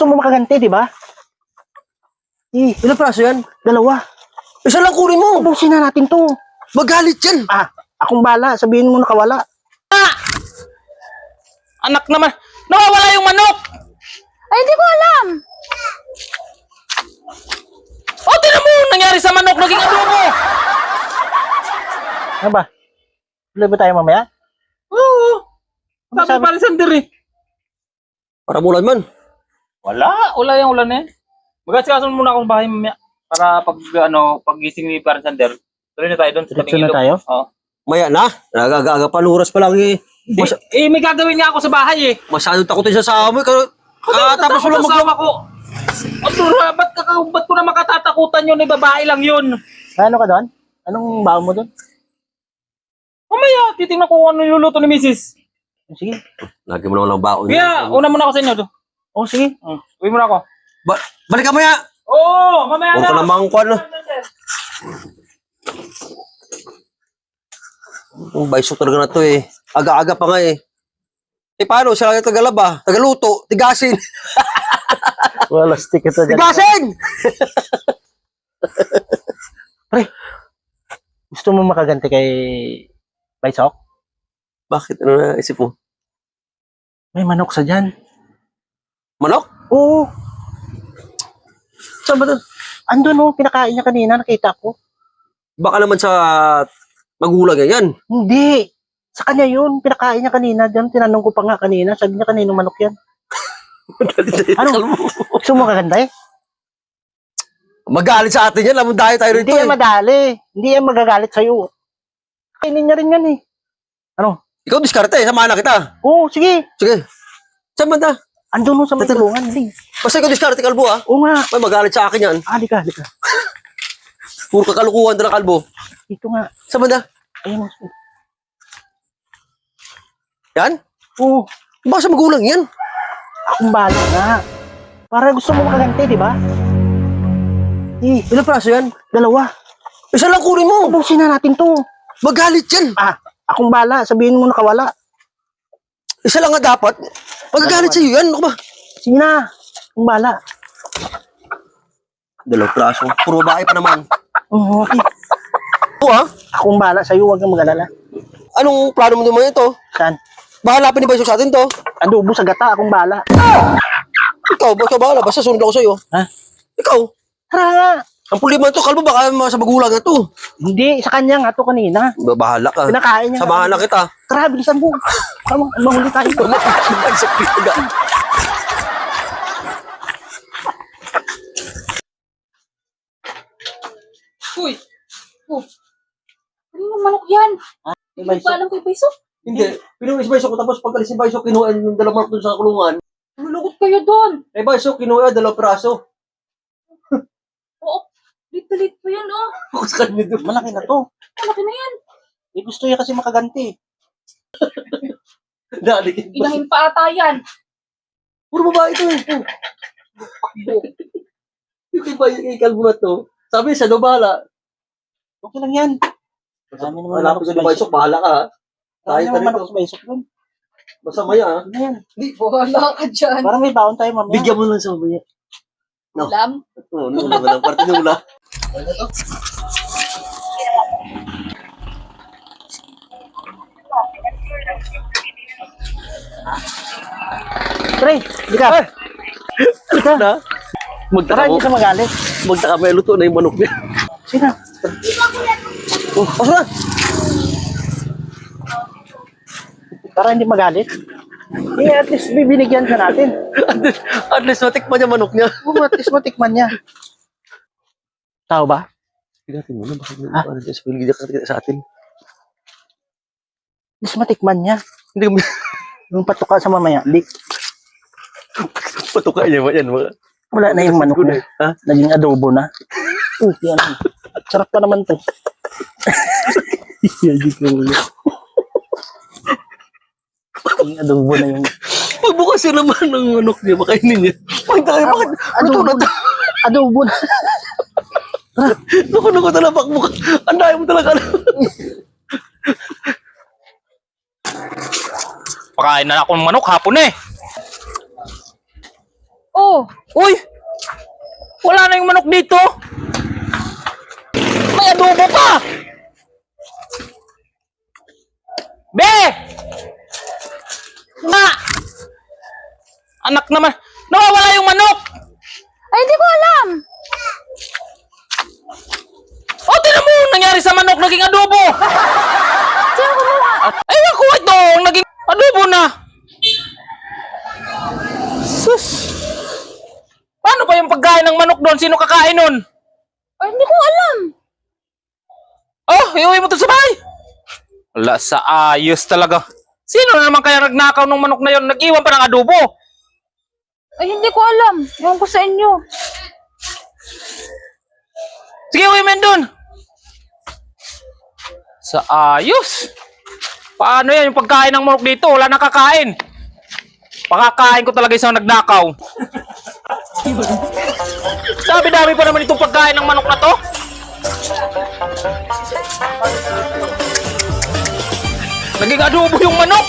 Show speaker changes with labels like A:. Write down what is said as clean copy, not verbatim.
A: Gusto mo makaganti, di ba?
B: Ilang praso yan?
A: 2.
B: Isa lang kunin mo.
A: Ubusin na natin to.
B: Magalit yan.
A: Akong bala. Sabihin mo nakawala.
C: Anak naman, nawawala yung manok!
D: Ay, hindi ko alam.
C: O, tinan mo yung nangyari sa manok, naging adobo!
A: Ano ba? Tuloy ba tayo mamaya?
C: Oo, sabi
A: Sabi-
C: pa rin Sander eh.
B: Para mulan man.
C: Wala yung ulan eh. Magkasikaso muna akong bahay mamaya. Para pag gising ni Parang Sander, tuloy na tayo doon sa
A: Diretso
C: tabing
A: na
C: ilog.
A: tayo?
C: Oo.
B: Maya na. Nagagaga pa oras pa lang eh.
C: May gagawin nga ako sa bahay eh.
B: Masyadong takutin sa amoy. Tapos wala
C: mag ko. Ba't ko na makatatakutan yun? Babae lang yun.
A: Ano ka doon? Anong baon mo doon?
C: Mamaya, titingnan ko kung ano yung luluto ni Mrs.
A: Sige.
B: Lagi mo naman lang baon.
C: Kaya, una muna ako sa inyo.
A: Oh, sige.
C: Uwi muna ako.
B: Balik ka maya.
C: Oo, mamaya
B: Huwag
C: na.
B: ka namang kwan. Baysok talaga na to eh. Aga-aga pa nga eh. Paano? Siya lang yung tagalaba. Tagaluto. Tigasin.
A: Wala stick ito dyan.
B: Tigasin!
A: Pre, gusto mo makaganti kay Baysok?
B: Bakit? Ano na isip mo?
A: May manok sa dyan.
B: Manok?
A: Oo. Saan ba doon? Andun oh, pinakain niya kanina, nakita ko.
B: Baka naman sa magulang yan.
A: Hindi. Sa kanya yun, pinakain niya kanina. Diyan, tinanong ko pa nga kanina. Sabi niya kaninong manok yan. Ano? Gusto mo kaganda eh?
B: Magalit sa atin yan. Lamang dahil tayo rito
A: Hindi yan
B: eh.
A: madali. Hindi yan magagalit sa'yo. Kainin niya rin yan eh.
B: Ikaw diskarte eh. Samahan na kita.
A: Oo, sige.
B: Sige. Saan ba na?
A: Andun mo sa may tulungan. Hindi.
B: Basta ikaw diskarte, kalbo ah.
A: Oo nga.
B: May magalit sa akin yan.
A: Di ka.
B: Puro kakalukuhan na kalbo.
A: Dito nga.
B: Saan ba na?
A: Ayun.
B: Yan?
A: Oo.
B: Baka sa magulang yan.
A: Akong bala nga. Para gusto mo makaganti, di ba?
B: Ilang praso yan?
A: 2.
B: Isa lang kunin mo.
A: Ubusin na natin to.
B: Magalit yan.
A: Akong bala. Sabihin mo nakawala.
B: Isa lang nga dapat. Magagalit sa'yo yan. Ano ba?
A: Sige na. Akong bala.
B: 2 praso. Puro babae pa naman.
A: Oo, okay.
B: Oo ah.
A: Akong bala sa'yo. Huwag kang mag-alala.
B: Anong plano mo naman ito?
A: Saan?
B: Baka hanapin ni Baysok sa atin to.
A: Adobo sa gata. Akong bala.
B: Ikaw, baka bahala. Basta sunod ako sa'yo.
A: Ha?
B: Ikaw.
A: Tara nga.
B: Ang problema ito, kalbo, baka sa magulang na to.
A: Hindi. Sa kanya nga to kanina.
B: Bahala ka.
A: Pinakain niya.
B: Samahan na kita.
A: Tara, bilisan mo. Tama, mahuli tayo.
B: Baysok talaga.
D: Uy. Oh. Ano yung manok yan? Hindi
A: Baysok.
D: ba alam kay Baysok?
B: Hindi. Pinuwi si Baysok ko, tapos pagkalis si Baysok, kinuha yung 2 manok dun sa kulungan.
D: Lulukot kayo doon.
B: Eh, Baysok, kinuha 2 praso.
D: Oo. Lit pa yan, oh.
B: Ako sa kanya doon.
A: Malaki na to.
D: Malaki na yan.
A: Gusto niya kasi makaganti.
B: Dalikit ba?
D: Inahin pa ata yan.
B: Puro babae ito eh. Yung kay kalbo na to, sabi siya, no, bahala.
A: Okay lang yan. Marami naman
B: Hanapin ko ni Baysok, bahala ka. ha.
A: Marami
B: Kahit
A: naman
B: na
A: manok
B: rito.
A: sa Baysok doon.
B: Basta maya ha.
A: Ano yan?
D: Hindi, bahala ka dyan.
A: Parang may baon tayo mamaya.
B: Bigyan mo lang sa mamaya. No.
D: Alam?
B: Oo, nula ba lang. Parte nula.
A: Pre, di ka. Di ka.
B: Na?
A: Tara,
B: Magtaka mo.
A: hindi ka magalit.
B: Magtaka may luto na yung manok niya.
A: Sige na.
B: Oh, pasok na.
A: Para hindi magalit. Eh, at least bibinigyan ka natin.
B: At least matikman niya manok niya.
A: Kung at least matikman niya. Tao ba?
B: Tingnan mo na, baka ano dyan sa piligid niya sa atin.
A: At least matikman niya.
B: Hindi kami
A: Yung patuka sa mamaya. Di,
B: patuka niya ba yan?
A: wala na yung manok niya.
B: Ha?
A: Naging adobo na. Yan. Sarap pa naman to. Naging adobo na yung...
B: Pagbukas yun naman ng manok niya, makainin niya. Bakit? Luto na to.
A: Adobo na.
B: Naku, talapak mo. Ang dahil mo talaga.
C: Pakain na ako ng manok hapon eh.
D: Oh,
C: Uy! Wala na yung manok dito. May adobo pa! Be! Ma! Anak naman. Nawawala yung manok!
D: Ay, hindi ko alam.
C: O, tinan mo yung nangyari sa manok. Naging adobo!
D: Sino kumuha?
C: Ay, ako ito. Naging adobo na. Sus! Paano ba yung pagkain ng manok doon? Sino kakain nun?
D: Ay, hindi ko alam.
C: Oh, iuwi mo to sa bahay. Wala sa ayos talaga. Sino na naman kaya nagnakaw ng manok na yon? Nag-iwan pa ng adobo.
D: Ay, hindi ko alam. Ewan ko sa inyo.
C: Sige, uwi mo yun dun. Sa ayos. Paano yan? Yung pagkain ng manok dito, wala nakakain. Pakakain ko talaga isang nagnakaw. Dami-dami pa naman itong pagkain ng manok na to. Naging adobo yung manok.